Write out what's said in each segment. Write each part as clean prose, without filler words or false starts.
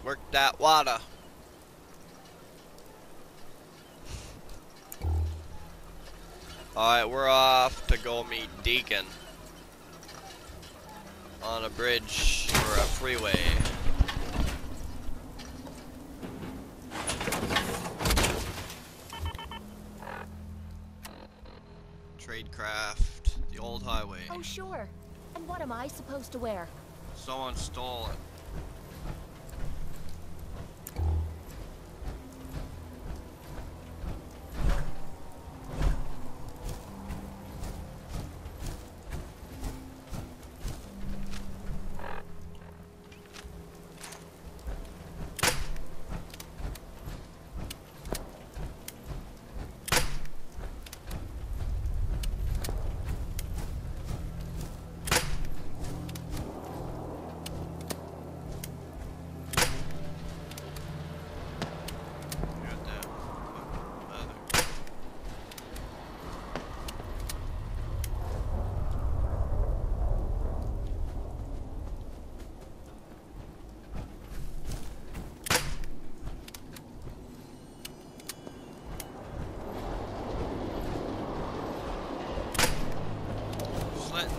Work that water. Alright, we're off to go meet Deacon on a bridge or a freeway. Tradecraft, the old highway. Oh, sure. And what am I supposed to wear? Someone stole it.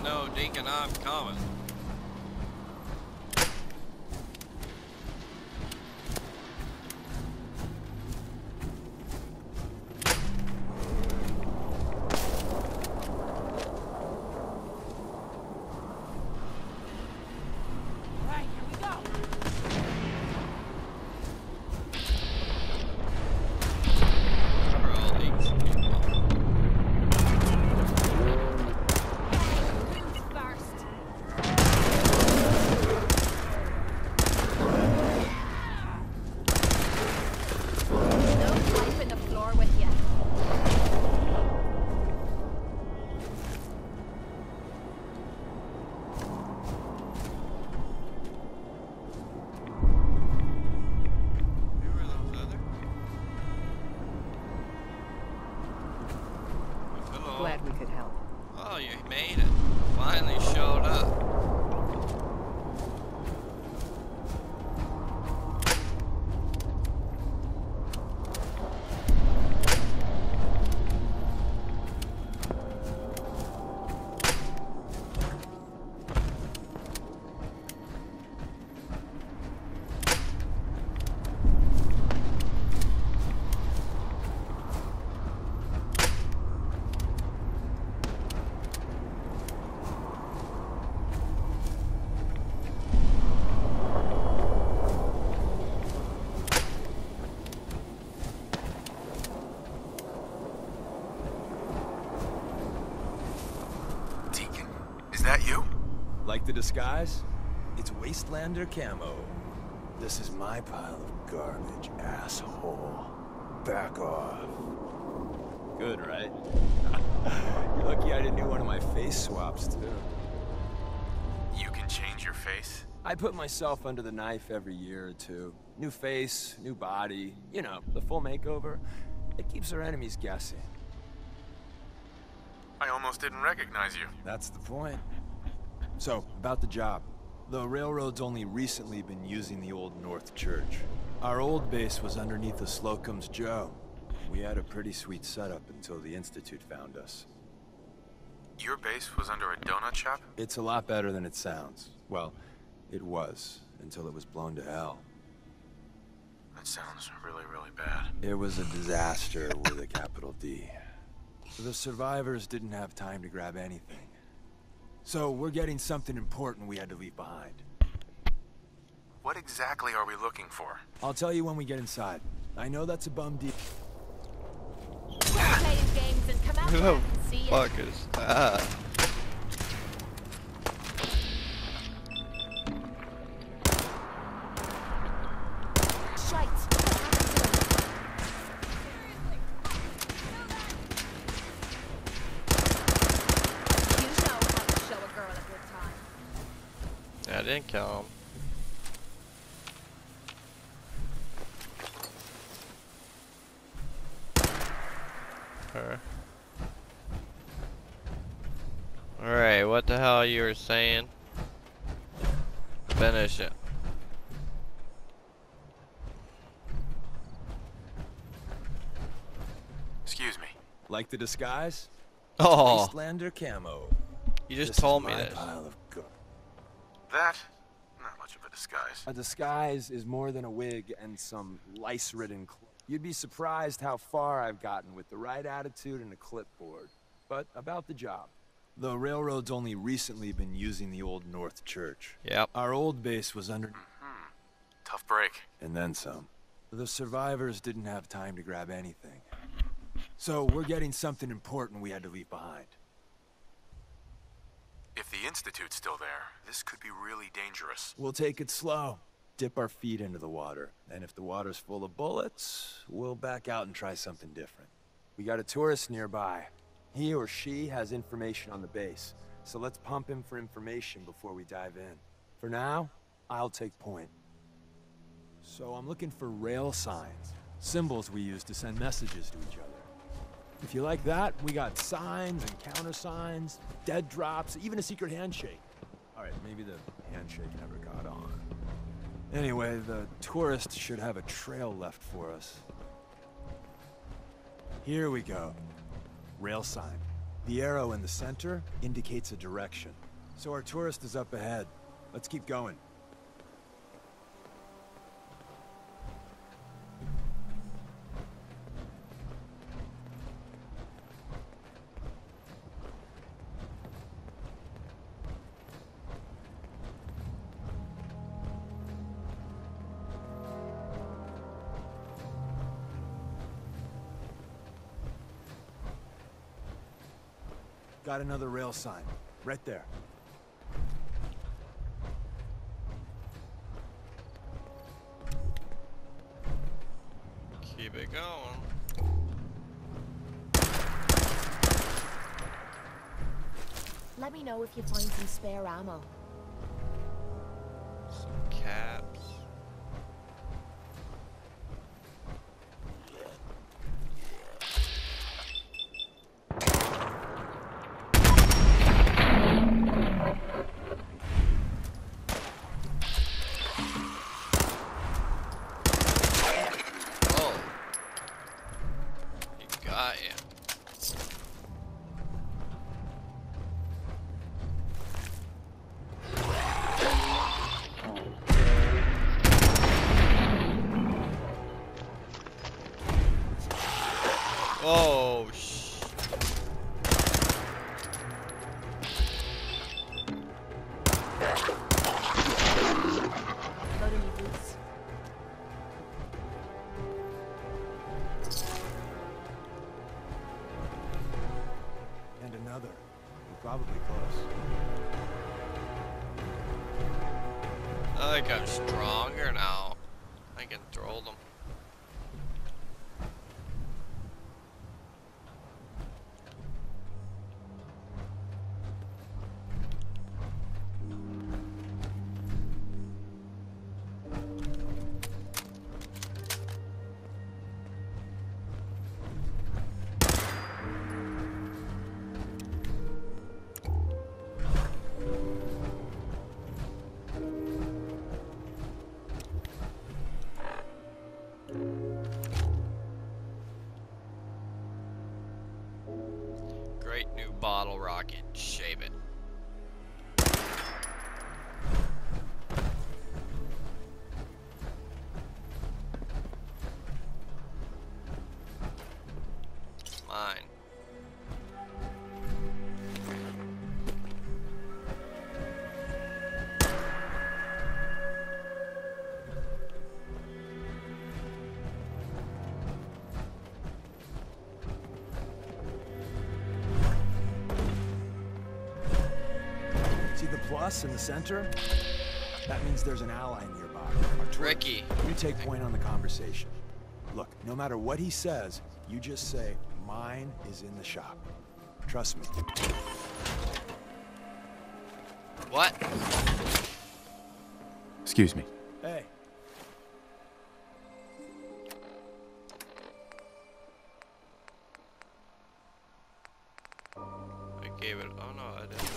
No, Deacon, I'm coming. Right, here we go. We're all these people. Glad we could help. Oh, you made it. Finally showed up. That you? Like the disguise? It's Wastelander camo. This is my pile of garbage, asshole. Back off. Good, right? You're lucky I didn't do one of my face swaps, too. You can change your face? I put myself under the knife every year or two. New face, new body, you know, the full makeover. It keeps our enemies guessing. I almost didn't recognize you. That's the point. So, about the job. The railroad's only recently been using the Old North Church. Our old base was underneath the Slocum's Joe. We had a pretty sweet setup until the Institute found us. Your base was under a donut shop? It's a lot better than it sounds. Well, it was, until it was blown to hell. That sounds really, really bad. It was a disaster with a capital D. The survivors didn't have time to grab anything. So we're getting something important we had to leave behind. What exactly are we looking for? I'll tell you when we get inside. I know that's a bum deal. Quit playing games and come out Who here the and see fuck it. is that? Shite. You know how to show a girl a good time. Yeah, I didn't kill him. Her. Alright, what the hell you were saying? Finish it. Excuse me. Like the disguise? Oh, Wastelander camo. you just This told is me my this. pile of That? Not much of a disguise. A disguise is more than a wig and some lice-ridden clothes. You'd be surprised how far I've gotten with the right attitude and a clipboard. But about the job. The railroad's only recently been using the old North Church. Yep. Our old base was under... Tough break. and then some. The survivors didn't have time to grab anything. So we're getting something important we had to leave behind. If the Institute's still there, this could be really dangerous. We'll take it slow. Dip our feet into the water. And if the water's full of bullets, we'll back out and try something different. We got a tourist nearby. He or she has information on the base. So let's pump him for information before we dive in. For now, I'll take point. So I'm looking for rail signs. Symbols we use to send messages to each other. If you like that, we got signs and countersigns, dead drops, even a secret handshake. Alright, maybe the handshake never got on. Anyway, the tourist should have a trail left for us. Here we go. Rail sign. The arrow in the center indicates a direction. So our tourist is up ahead. Let's keep going. Got another rail sign. Right there. Keep it going. Let me know if you find some spare ammo. Some caps. Oh. He got you. Oh, Loading your boots. And another. We're probably close. I think I'm stronger now. I can throw them. Great new bottle rocket. Shave it. Mine. See the plus in the center? That means there's an ally nearby. Our tourist. Ricky. You take point on the conversation. Look, no matter what he says, you just say, mine is in the shop. Trust me. What? Excuse me. Hey. I gave it. Oh no, I didn't.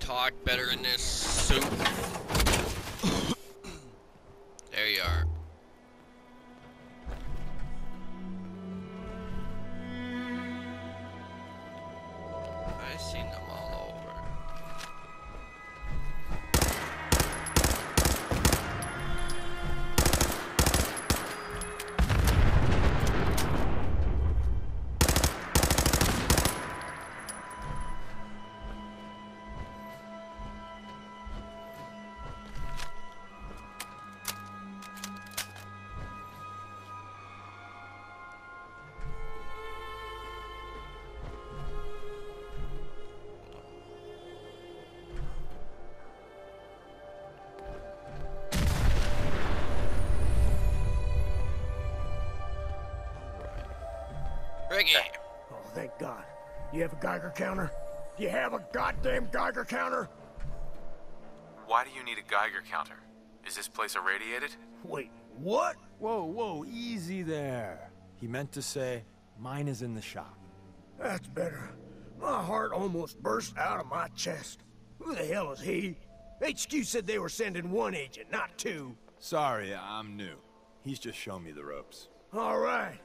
talk better in this suit. There you are. I've seen them all over. Ricky. Oh, thank God. You have a Geiger counter? Do you have a goddamn Geiger counter? Why do you need a Geiger counter? Is this place irradiated? Wait, what? Whoa, easy there. He meant to say, mine is in the shop. That's better. My heart almost burst out of my chest. Who the hell is he? HQ said they were sending one agent, not two. Sorry, I'm new. He's just shown me the ropes. All right.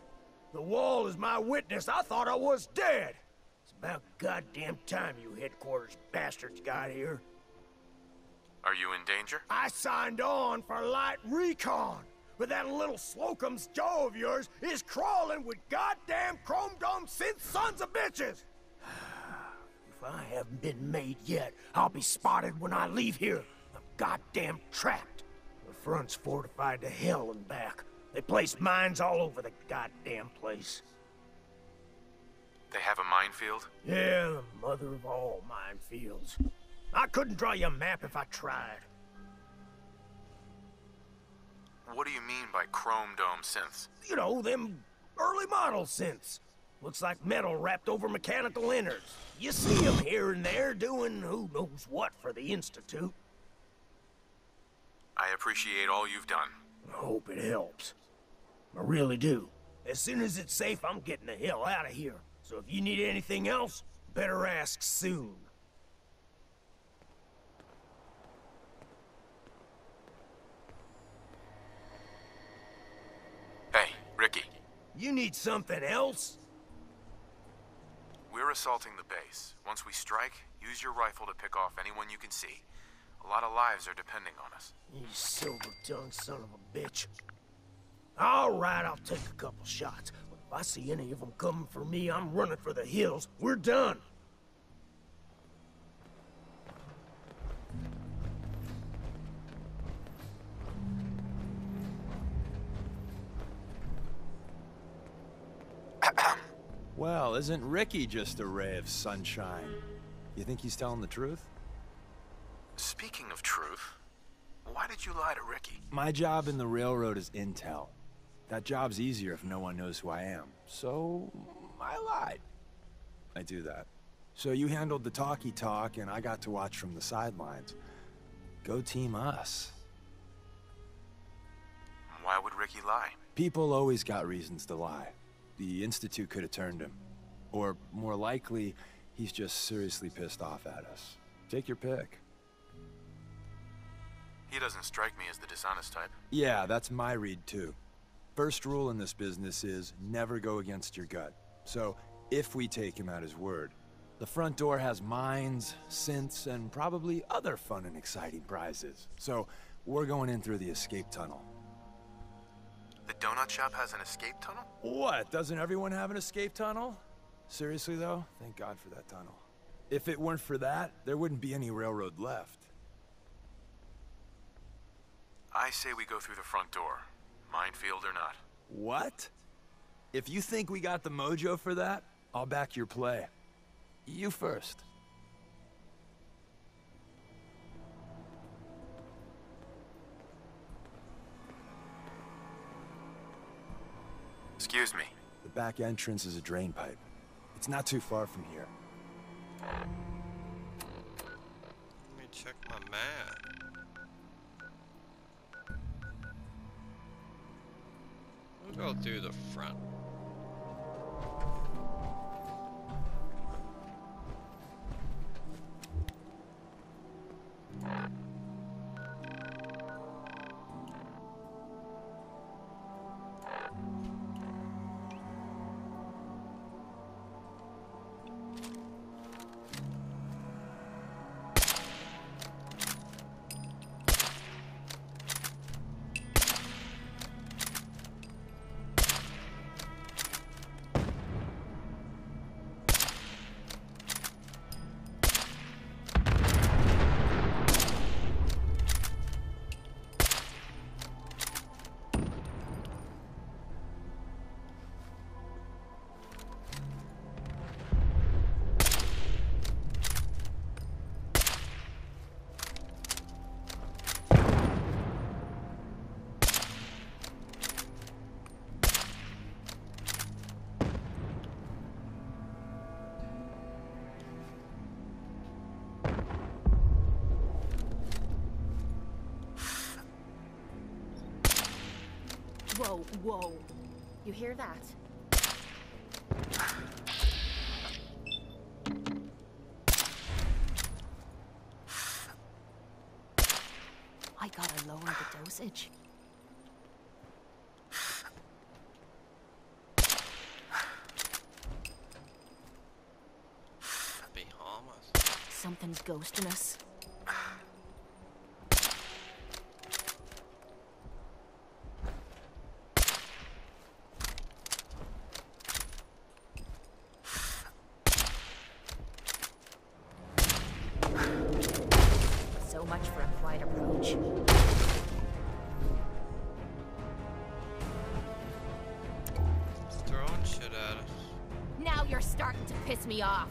The wall is my witness. I thought I was dead. It's about goddamn time you headquarters bastards got here. Are you in danger? I signed on for light recon, but that little Slocum's Joe of yours is crawling with goddamn chrome dome synth sons of bitches. If I haven't been made yet, I'll be spotted when I leave here. I'm goddamn trapped. The front's fortified to hell and back. They placed mines all over the goddamn place. They have a minefield? Yeah, the mother of all minefields. I couldn't draw you a map if I tried. What do you mean by chrome dome synths? You know, them early model synths. Looks like metal wrapped over mechanical innards. You see them here and there doing who knows what for the Institute. I appreciate all you've done. I hope it helps. I really do. As soon as it's safe, I'm getting the hell out of here. So if you need anything else, better ask soon. Hey, Ricky. You need something else? We're assaulting the base. Once we strike, use your rifle to pick off anyone you can see. A lot of lives are depending on us. You silver-tongued son of a bitch. All right, I'll take a couple shots. But if I see any of them coming for me, I'm running for the hills. We're done. Well, isn't Ricky just a ray of sunshine? You think he's telling the truth? Speaking of truth, why did you lie to Ricky? My job in the railroad is intel. That job's easier if no one knows who I am. So, I lied. I do that. So you handled the talkie talk, and I got to watch from the sidelines. Go team us. Why would Ricky lie? People always got reasons to lie. The Institute could have turned him. Or, more likely, he's just seriously pissed off at us. Take your pick. He doesn't strike me as the dishonest type. Yeah, that's my read too. First rule in this business is never go against your gut. So, if we take him at his word, the front door has mines, synths, and probably other fun and exciting prizes. So, we're going in through the escape tunnel. The donut shop has an escape tunnel? What? Doesn't everyone have an escape tunnel? Seriously though, thank God for that tunnel. If it weren't for that, there wouldn't be any railroad left. I say we go through the front door, minefield or not. What? If you think we got the mojo for that, I'll back your play. You first. Excuse me. The back entrance is a drain pipe. It's not too far from here. Let me check my map. We'll go through the front. Whoa, whoa. You hear that? I gotta lower the dosage. Bahamas. Something's ghosting us. So much for a quiet approach. Throwing shit at us. Now you're starting to piss me off.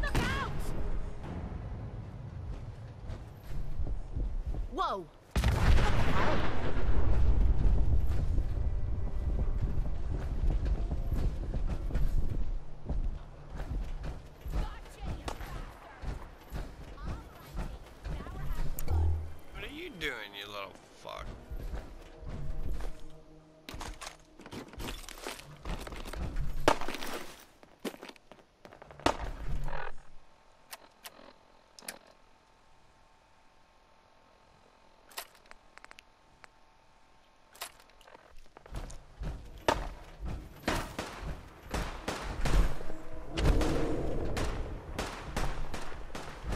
Look out! Whoa! What are you doing, you little fuck?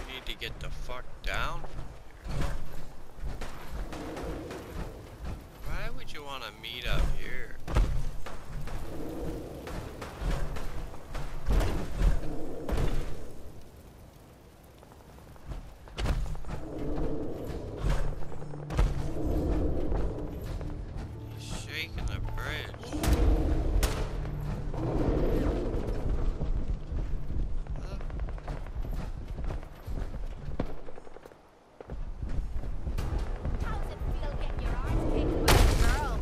We need to get the fuck down from here. Why would you want to meet up here? He's shaking the bridge. Huh? How's it feel getting your arms kicked by a girl?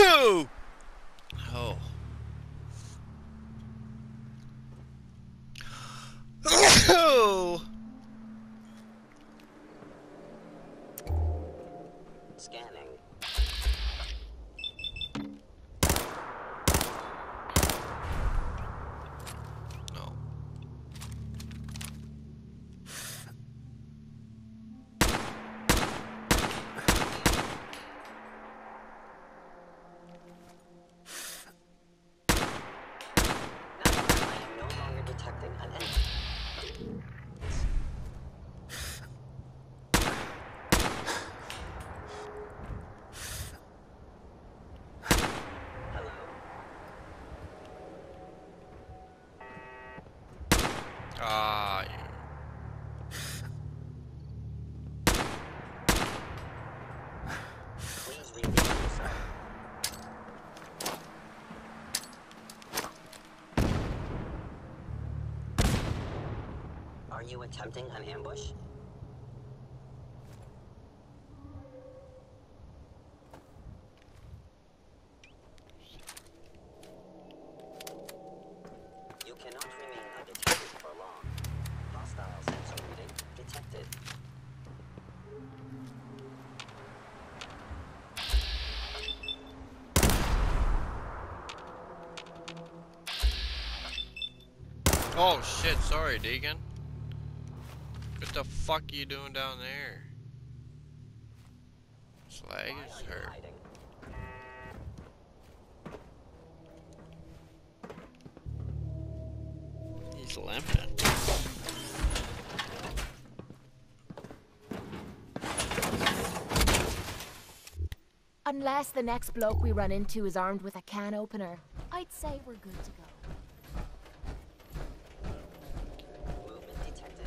Oh. Scanning. No. I am no longer detecting an enemy. Hello. Ah, Please reveal yourself. Are you attempting an ambush? You cannot remain undetected for long. Hostile sensor reading detected. oh shit, sorry, Deacon. What the fuck are you doing down there? Slag Why is are you hurt. hiding? He's limping. Unless the next bloke we run into is armed with a can opener, I'd say we're good to go. Movement detected.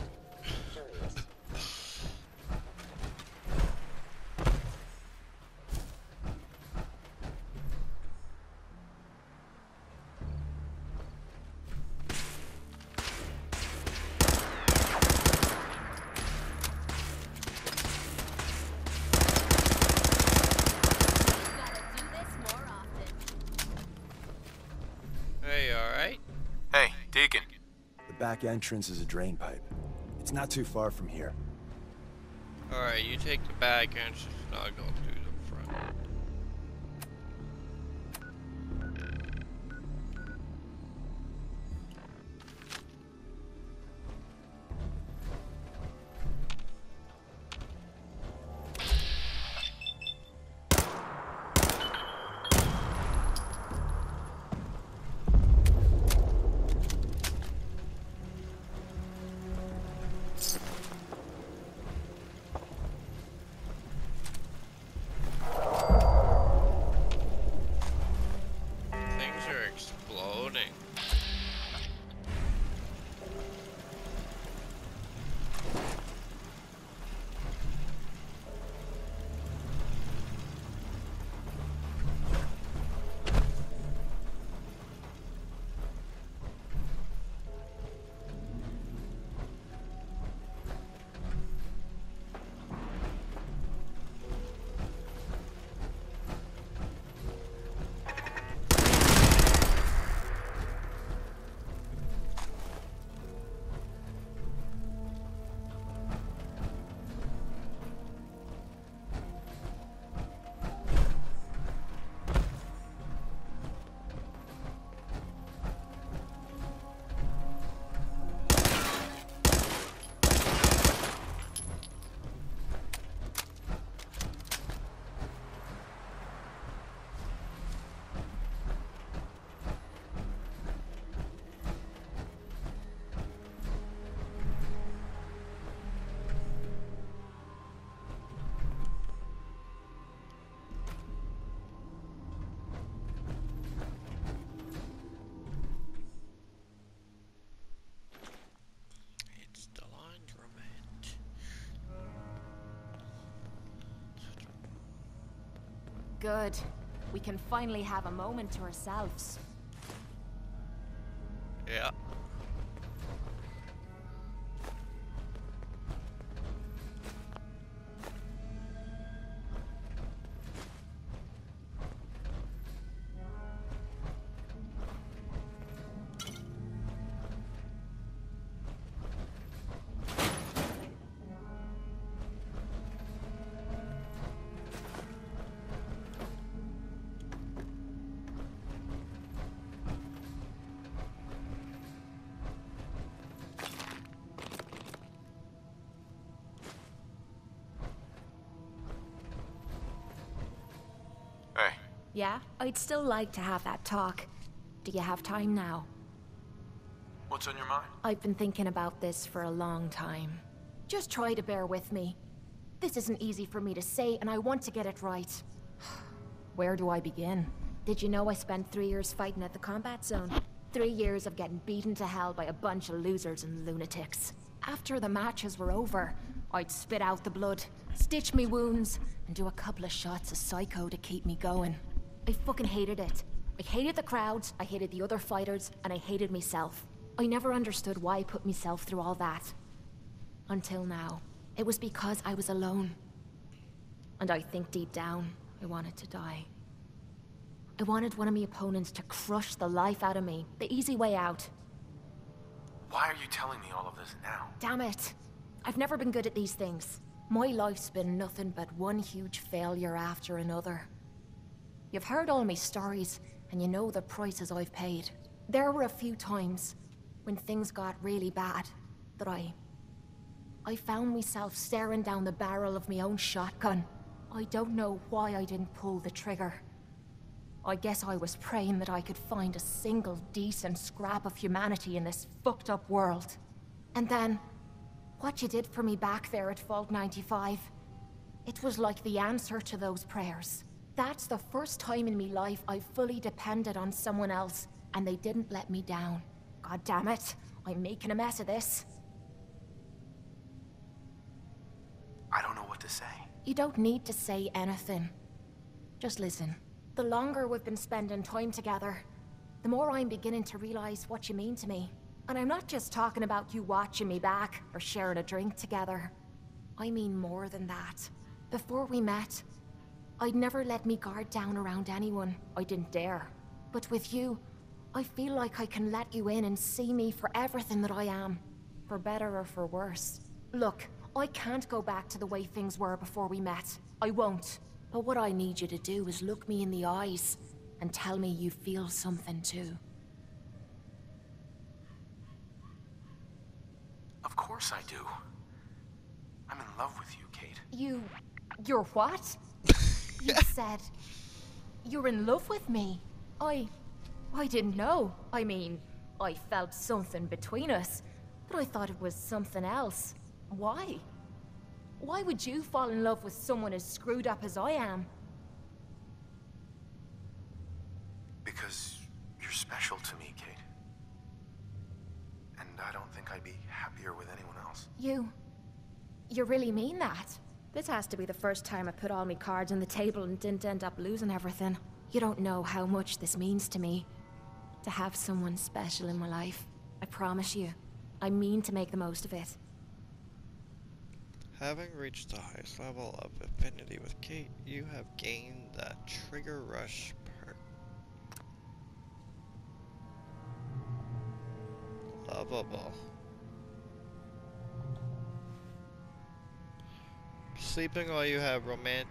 Curious. Gotta do this more often. Hey, alright? Hey, Deacon. The back entrance is a drain pipe. It's not too far from here. Alright, you take the back entrance and I'll go through the front. Things are exploding. It's the laundromat. Good. We can finally have a moment to ourselves. Yeah. Yeah? I'd still like to have that talk. Do you have time now? What's on your mind? I've been thinking about this for a long time. Just try to bear with me. This isn't easy for me to say, and I want to get it right. Where do I begin? Did you know I spent 3 years fighting at the combat zone? 3 years of getting beaten to hell by a bunch of losers and lunatics. After the matches were over, I'd spit out the blood, stitch me wounds, and do a couple of shots of Psycho to keep me going. I fucking hated it. I hated the crowds, I hated the other fighters, and I hated myself. I never understood why I put myself through all that. Until now. It was because I was alone. And I think deep down, I wanted to die. I wanted one of my opponents to crush the life out of me. The easy way out. Why are you telling me all of this now? Damn it. I've never been good at these things. My life's been nothing but one huge failure after another. You've heard all my stories, and you know the prices I've paid. There were a few times, when things got really bad, that I found myself staring down the barrel of my own shotgun. I don't know why I didn't pull the trigger. I guess I was praying that I could find a single decent scrap of humanity in this fucked up world. And then, what you did for me back there at Vault 95, it was like the answer to those prayers. That's the first time in my life I've fully depended on someone else, and they didn't let me down. God damn it, I'm making a mess of this. I don't know what to say. You don't need to say anything. Just listen. The longer we've been spending time together, the more I'm beginning to realize what you mean to me. And I'm not just talking about you watching me back or sharing a drink together. I mean more than that. Before we met, I'd never let me guard down around anyone. I didn't dare. But with you, I feel like I can let you in and see me for everything that I am. For better or for worse. Look, I can't go back to the way things were before we met. I won't. But what I need you to do is look me in the eyes and tell me you feel something too. Of course I do. I'm in love with you, Kate. You're what? You said you're in love with me. I didn't know. I mean, I felt something between us, but I thought it was something else. Why? Why would you fall in love with someone as screwed up as I am? Because you're special to me, Kate. And I don't think I'd be happier with anyone else. You really mean that? This has to be the first time I put all my cards on the table and didn't end up losing everything. You don't know how much this means to me. To have someone special in my life. I promise you. I mean to make the most of it. Having reached the highest level of affinity with Kate, you have gained that Trigger Rush perk. Lovable. Sleeping while you have romantic.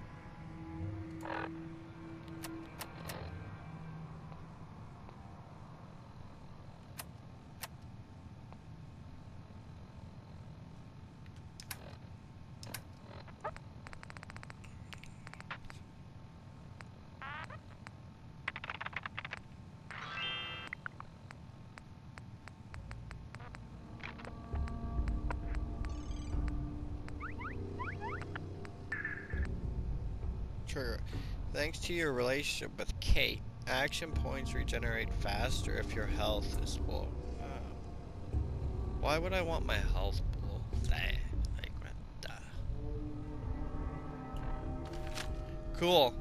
Trigger. Thanks to your relationship with Kate, action points regenerate faster if your health is full. Why would I want my health full? Cool.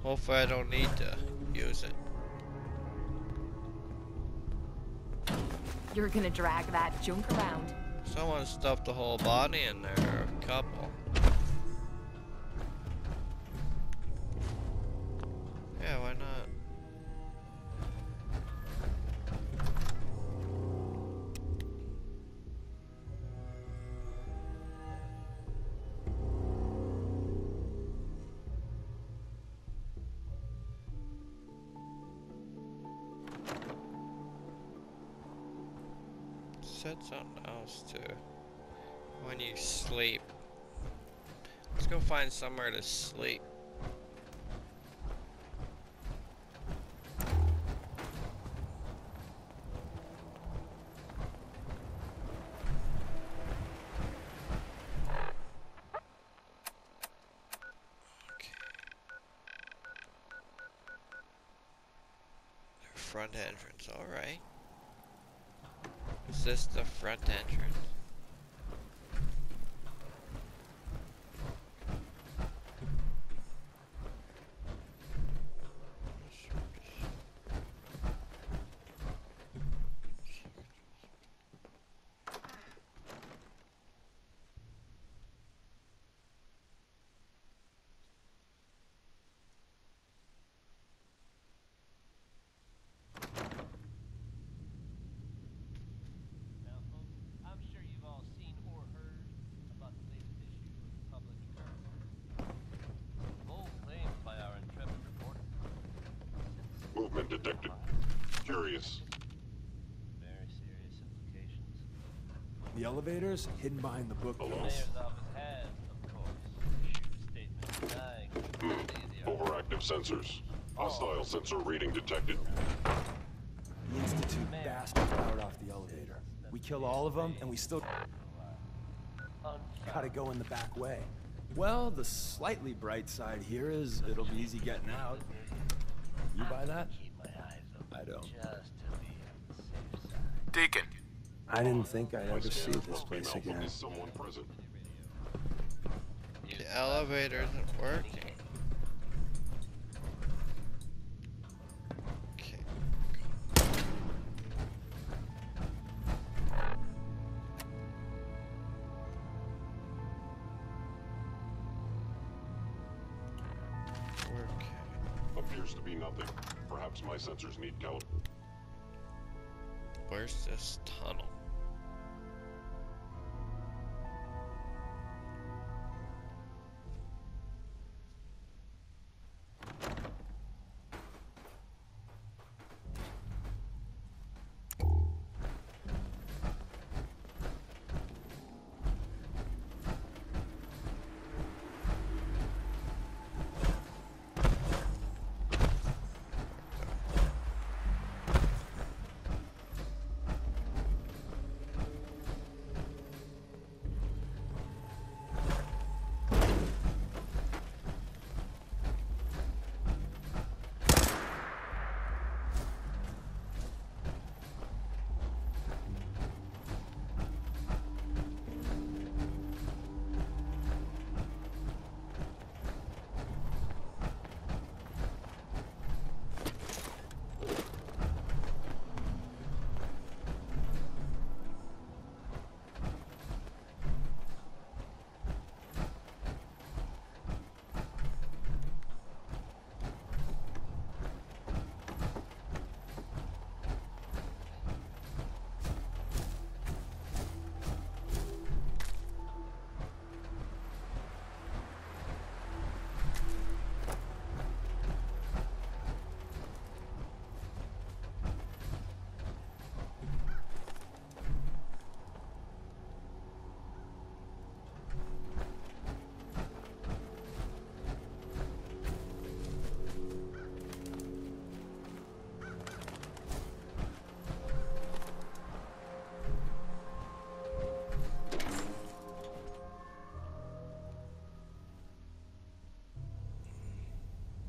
Hopefully I don't need to use it. You're gonna drag that junk around. Someone stuffed the whole body in there, or a couple. Yeah, why not? Said something else too. When you sleep. Let's go find somewhere to sleep. front entrance. Alright. Is this the front entrance? Movement detected. Curious. Very serious implications. The elevator's hidden behind the bookcase. Mayor's office has, of course, issued a statement denying the Overactive sensors. Hostile sensor reading detected. The Institute bastard powered off the elevator. We kill all of them, and we still gotta go in the back way. Well, the slightly bright side here is it'll be easy getting out. You buy that? Keep my eyes open I don't. just to be on the safe side. Deacon, I didn't think I'd My ever see scanner this tells me place Alpha again. is someone present. The elevator isn't working. Okay. Working. Appears to be nothing. Perhaps my sensors need calibration. Where's this tunnel?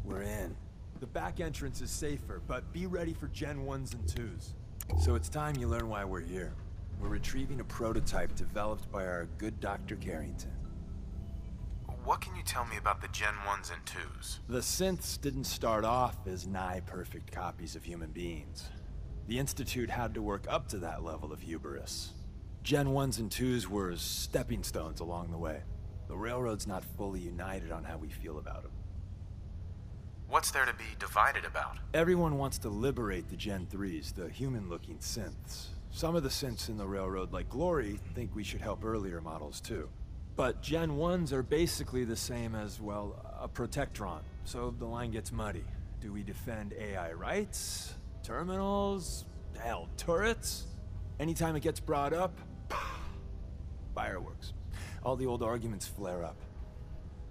We're in. The back entrance is safer, but be ready for Gen 1s and 2s. So it's time you learn why we're here. We're retrieving a prototype developed by our good Dr. Carrington. what can you tell me about the Gen 1s and 2s? The synths didn't start off as nigh-perfect copies of human beings. The Institute had to work up to that level of hubris. Gen 1s and 2s were stepping stones along the way. The Railroad's not fully united on how we feel about them. What's there to be divided about? Everyone wants to liberate the Gen 3s, the human-looking synths. Some of the synths in the Railroad, like Glory, think we should help earlier models too. But Gen 1s are basically the same as, well, a Protectron, so the line gets muddy. Do we defend AI rights? Terminals? Hell, turrets? Anytime it gets brought up, fireworks. All the old arguments flare up.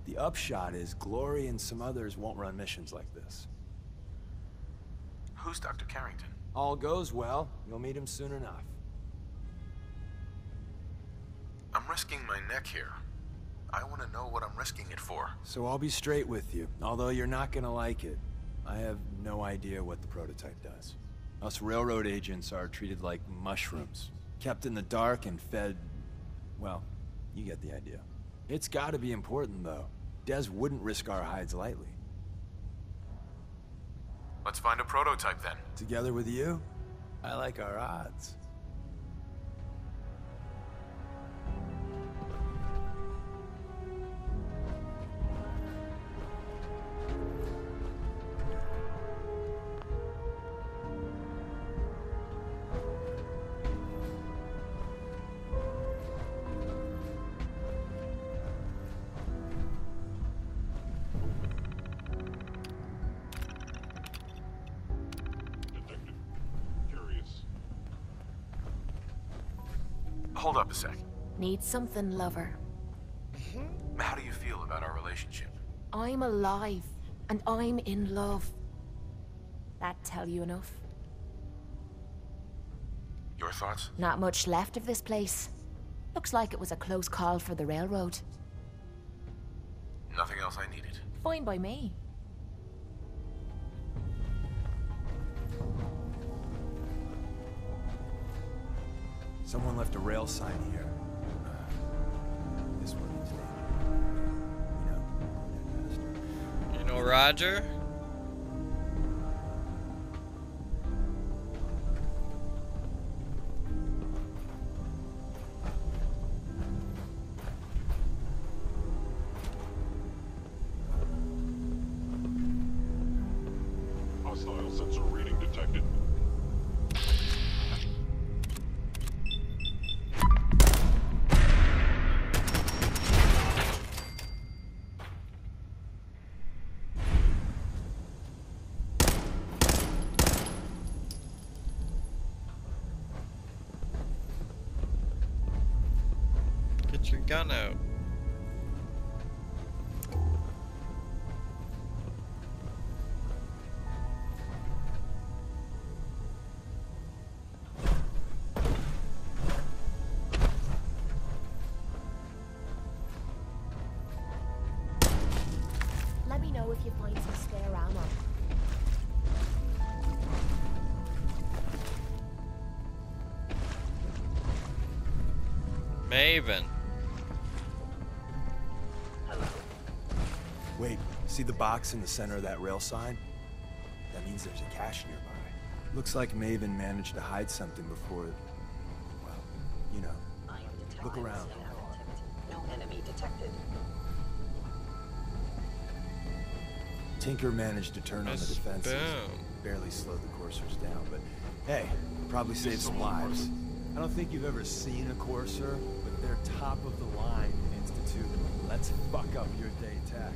The upshot is Glory and some others won't run missions like this. Who's Dr. Carrington? All goes well, you'll meet him soon enough. I'm risking my neck here. I want to know what I'm risking it for. So I'll be straight with you, although you're not gonna like it. I have no idea what the prototype does. Us railroad agents are treated like mushrooms. Kept in the dark and fed... well, you get the idea. It's gotta be important, though. Des wouldn't risk our hides lightly. Let's find a prototype then. Together with you, I like our odds. Detected. Curious. Hold up a sec. Need something, lover. How do you feel about our relationship? I'm alive, and I'm in love. That tell you enough? Your thoughts? Not much left of this place. Looks like it was a close call for the railroad. Nothing else I needed. Fine by me. Someone left a rail sign here. This one is You know Roger? Hostile sensor reading detected. Get your gun out. Let me know if you find some spare ammo. Maven. Wait, see the box in the center of that rail sign? That means there's a cache nearby. Looks like Maven managed to hide something before... well, you know. I am detecting Look around. scanner activity. No enemy detected. Tinker managed to turn on the Yes, defenses. boom. Barely slowed the coursers down, but hey, probably saved some lives. I don't think you've ever seen a courser, but they're top of the line in Institute. Let's fuck up your day tech.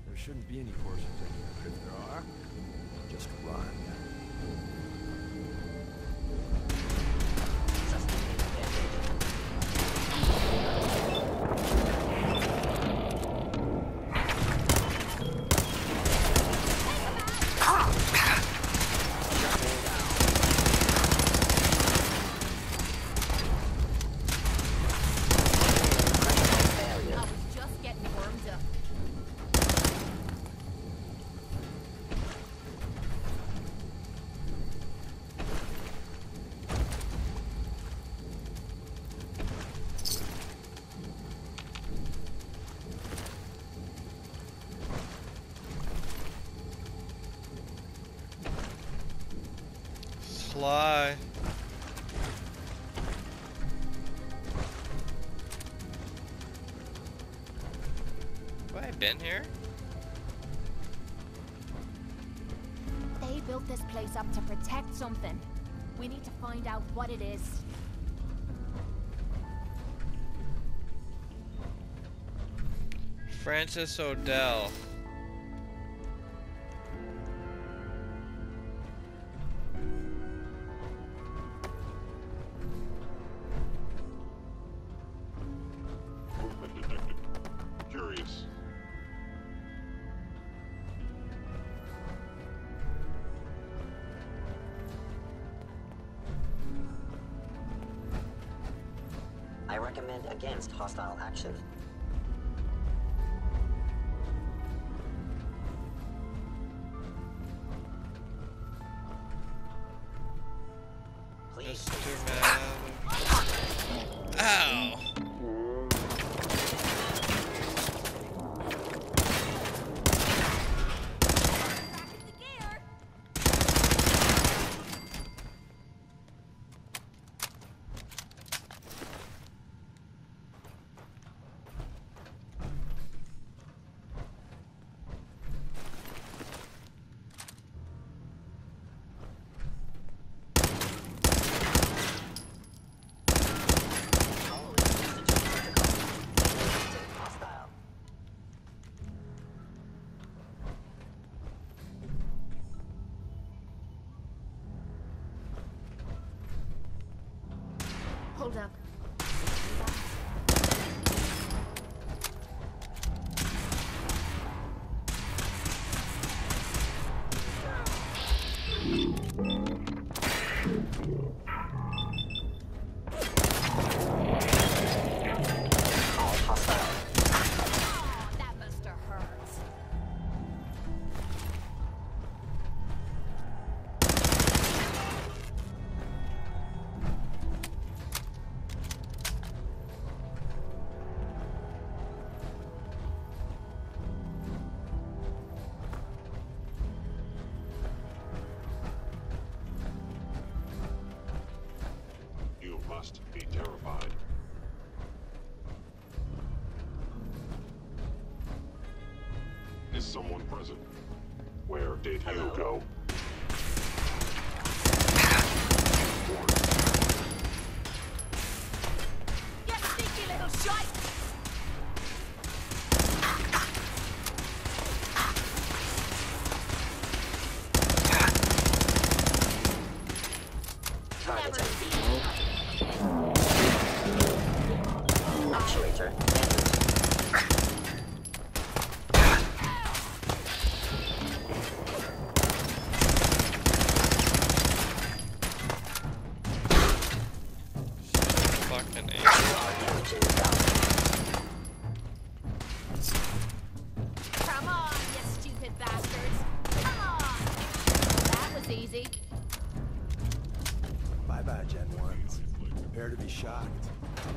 There shouldn't be any coursers in here, but if there are, just run. I was just getting warmed up. Sly. Have I been here? They built this place up to protect something. We need to find out what it is. Francis Odell. Movement detected. Curious. I recommend against hostile action. Please. Mr. Man. Ow! Hold up. That must have hurt. You must be terrified. Is someone present? Where did you go? You sneaky little shite! Target Never seen actuator. Fucking A. Come on, you stupid bastards! Come on! That was easy. Bye-bye, Gen 1s. Prepare to be shocked.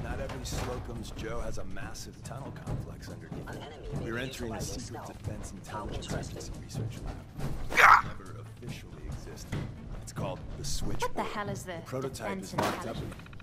Not every Slocum's Joe has a massive tunnel complex underneath. An enemy may We're be entering a utilizing secret stealth. defense intelligence interesting. agency research lab. Never officially existed. It's called the Switchboard. What the hell is the prototype defense is locked up intelligence? in